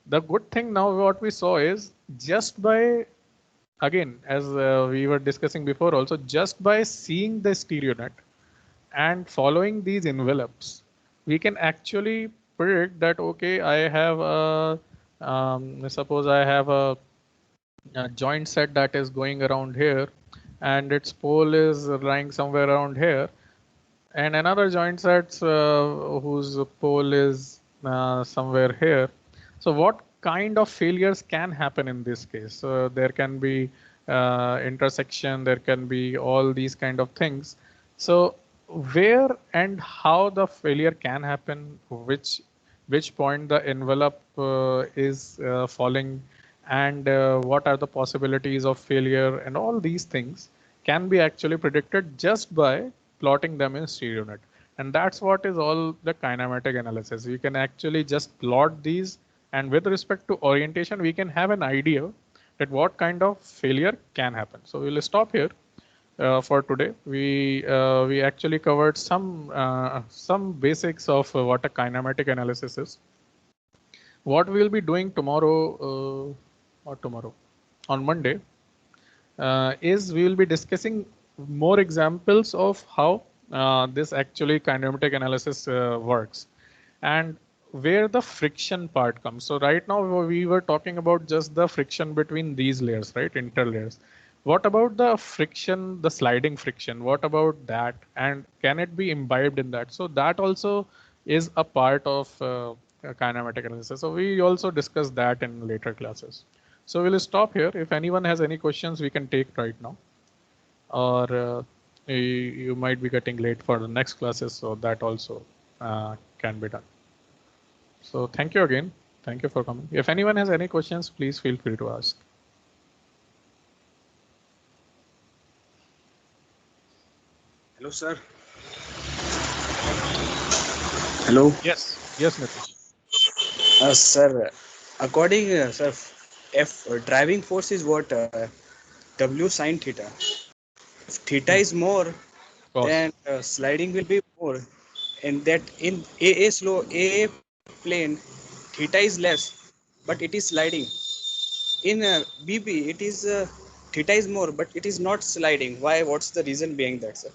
the good thing now what we saw is, just by, again, as we were discussing before also, just by seeing the stereo net and following these envelopes, we can actually predict that, okay, I have a, suppose I have a joint set that is going around here, and its pole is lying somewhere around here, and another joint set whose pole is somewhere here. So what kind of failures can happen in this case? There can be intersection, there can be all these kind of things. So where and how the failure can happen, which point the envelope is falling, and what are the possibilities of failure, and all these things can be actually predicted just by plotting them in stereo net. And that's what is all the kinematic analysis. We can actually just plot these, and with respect to orientation, we can have an idea that what kind of failure can happen. So we'll stop here. for today. We actually covered some basics of what a kinematic analysis is. What we will be doing tomorrow, or tomorrow, on Monday, is we will be discussing more examples of how this actually kinematic analysis works, and where the friction part comes. So right now we were talking about just the friction between these layers, right? Interlayers. What about the friction, the sliding friction? What about that? And can it be imbibed in that? So that also is a part of kinematic analysis. So we also discuss that in later classes. So we'll stop here. If anyone has any questions, we can take right now, or you might be getting late for the next classes, so that also can be done. So thank you again. Thank you for coming. If anyone has any questions, please feel free to ask. Hello, sir. Hello. Yes. Yes, Nitish. Sir, according, sir, F driving force is what? W sine theta. If theta is more, Of course. then sliding will be more. And that in AA plane, theta is less, but it is sliding. In BB, it is theta is more, but it is not sliding. Why? What's the reason behind that, sir?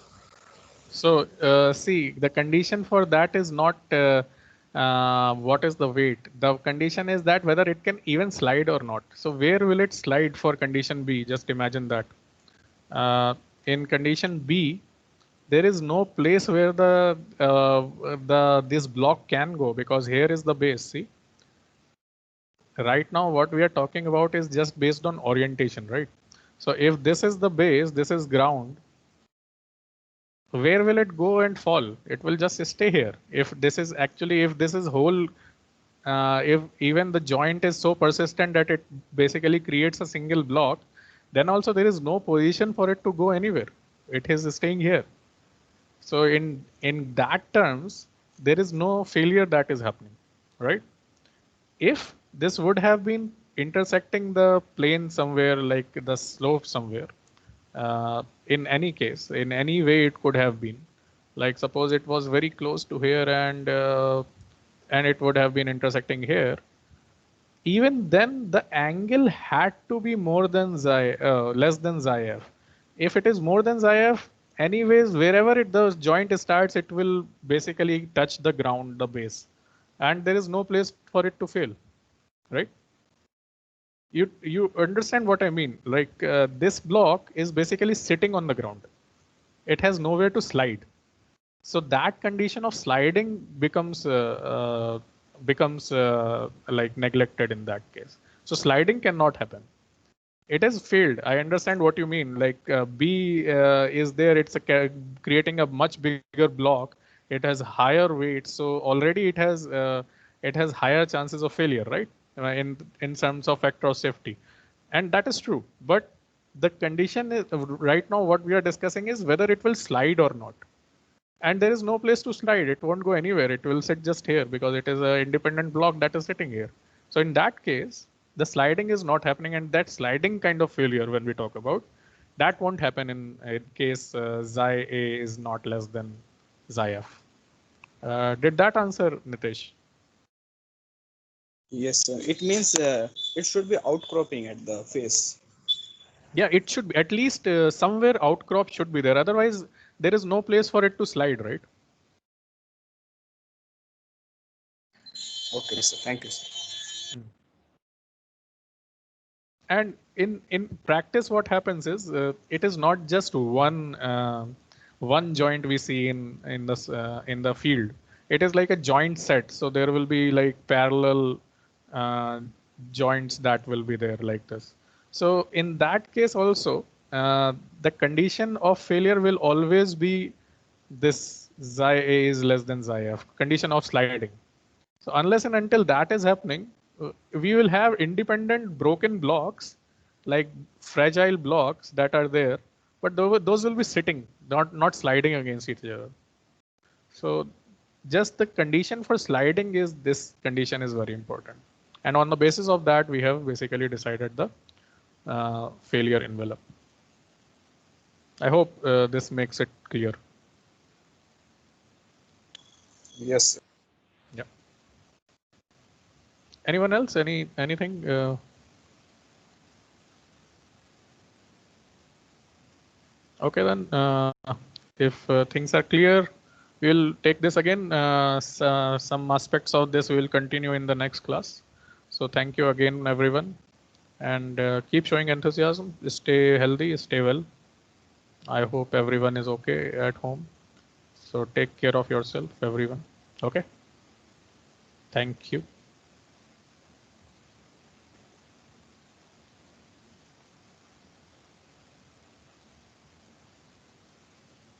So see, the condition for that is not what is the weight. The condition is that whether it can even slide or not. So where will it slide for condition B? Just imagine that. In condition B, there is no place where this block can go, because here is the base. See, right now what we are talking about is just based on orientation, right? So if this is the base, this is ground, where will it go and fall? It will just stay here. If this is actually, if this is whole, if even the joint is so persistent that it basically creates a single block, then also there is no position for it to go anywhere. It is staying here. So in that terms, there is no failure that is happening, right? If this would have been intersecting the plane somewhere, like the slope somewhere, in any case, in any way it could have been, like suppose it was very close to here, and it would have been intersecting here, even then the angle had to be more than less than xi f. If it is more than xi f, anyways, wherever the joint starts, it will basically touch the ground, the base, and there is no place for it to fail, right? You understand what I mean? Like this block is basically sitting on the ground. It has nowhere to slide. So that condition of sliding becomes like neglected in that case. So sliding cannot happen. It has failed. I understand what you mean. Like B is there. It's creating a much bigger block. It has higher weight, so already it has higher chances of failure, right? In terms of factor of safety, and that is true. But the condition is right now. What we are discussing is whether it will slide or not. And there is no place to slide. It won't go anywhere. It will sit just here because it is an independent block that is sitting here. So in that case, the sliding is not happening, and that sliding kind of failure when we talk about, that won't happen in case xi a is not less than xi f. Did that answer, Nitish? Yes, sir. It means it should be outcropping at the face. Yeah, it should be at least somewhere outcrop should be there. Otherwise, there is no place for it to slide, right? Okay, sir. Thank you, sir. And in practice, what happens is it is not just one joint we see in the field. It is like a joint set. So there will be like parallel uh, joints that will be there like this. So in that case also, the condition of failure will always be this xi a is less than xi f, condition of sliding. So unless and until that is happening, we will have independent broken blocks, like fragile blocks that are there, but those will be sitting, not sliding against each other. So just the condition for sliding is this condition is very important. And on the basis of that, we have basically decided the failure envelope. I hope this makes it clear. Yes, sir. Yeah. Anyone else? Anything? Okay then. If things are clear, we'll take this again. Some aspects of this we will continue in the next class. So thank you again, everyone, and keep showing enthusiasm. Stay healthy. Stay well. I hope everyone is okay at home. So take care of yourself, everyone. Okay. Thank you.